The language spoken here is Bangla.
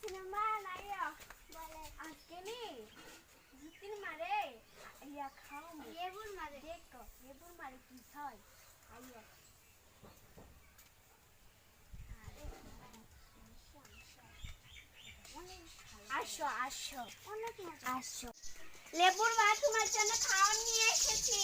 সিনেমা নাইয়া বলে আজকে নি সিনেমা রে ইয়া খাও লেবুর মারে দেখো লেবুর মারে কি হয় আইয়া আসো আসো অনেক মজা আসো লেবুর মা তোমার জন্য খাওয়া নিয়ে এসেছি